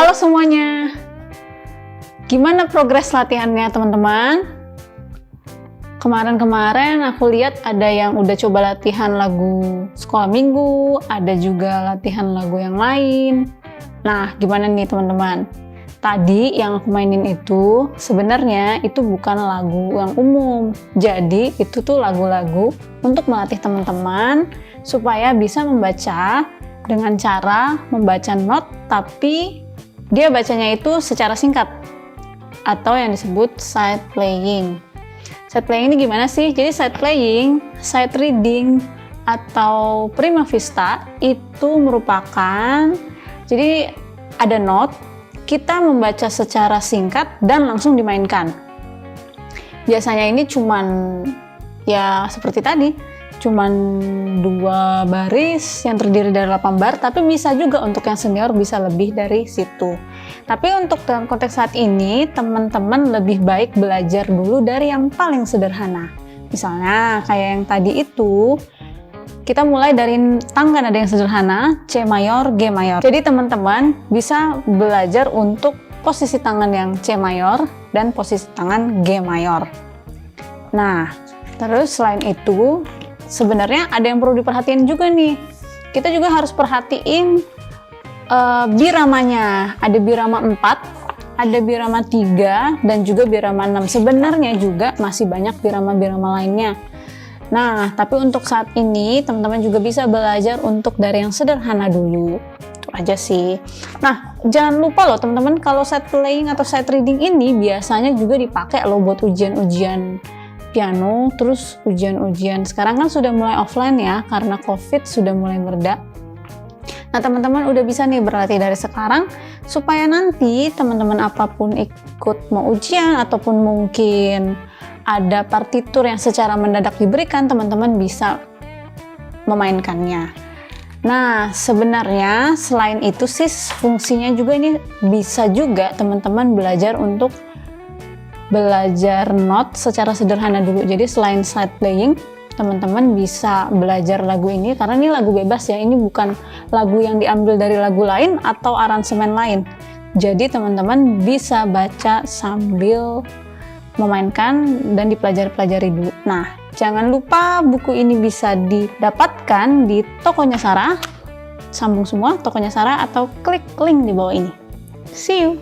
Halo semuanya, gimana progres latihannya teman-teman? Kemarin-kemarin aku lihat ada yang udah coba latihan lagu sekolah minggu, ada juga latihan lagu yang lain. Nah, gimana nih teman-teman? Tadi yang aku mainin itu sebenarnya itu bukan lagu yang umum. Jadi itu tuh lagu-lagu untuk melatih teman-teman supaya bisa membaca dengan cara membaca not tapi dia bacanya itu secara singkat atau yang disebut sight playing. Sight playing ini gimana sih? Jadi sight playing, sight reading atau prima vista itu merupakan jadi ada not, kita membaca secara singkat dan langsung dimainkan. Biasanya ini cuman ya seperti tadi, cuman 2 baris yang terdiri dari 8 bar, tapi bisa juga untuk yang senior bisa lebih dari situ. Tapi untuk dalam konteks saat ini, teman-teman lebih baik belajar dulu dari yang paling sederhana. Misalnya kayak yang tadi itu, kita mulai dari tangan ada yang sederhana, C mayor, G mayor. Jadi teman-teman bisa belajar untuk posisi tangan yang C mayor dan posisi tangan G mayor. Nah, terus selain itu, sebenarnya ada yang perlu diperhatiin juga nih. Kita juga harus perhatiin biramanya. Ada birama 4, ada birama 3, dan juga birama 6. Sebenarnya juga masih banyak birama-birama lainnya. Nah, tapi untuk saat ini teman-teman juga bisa belajar untuk dari yang sederhana dulu. Itu aja sih. Nah, jangan lupa loh teman-teman, kalau sight playing atau sight reading ini biasanya juga dipakai loh buat ujian-ujian piano, terus ujian-ujian. Sekarang kan sudah mulai offline ya, karena COVID sudah mulai mereda. Nah, teman-teman udah bisa nih berlatih dari sekarang, supaya nanti teman-teman apapun ikut mau ujian, ataupun mungkin ada partitur yang secara mendadak diberikan, teman-teman bisa memainkannya. Nah, sebenarnya selain itu sih fungsinya juga ini bisa juga teman-teman belajar untuk belajar not secara sederhana dulu. Jadi selain sight playing, teman-teman bisa belajar lagu ini karena ini lagu bebas ya. Ini bukan lagu yang diambil dari lagu lain atau aransemen lain. Jadi teman-teman bisa baca sambil memainkan dan dipelajari dulu. Nah, jangan lupa buku ini bisa didapatkan di tokonya Sarah. Sambung semua tokonya Sarah atau klik link di bawah ini. See you.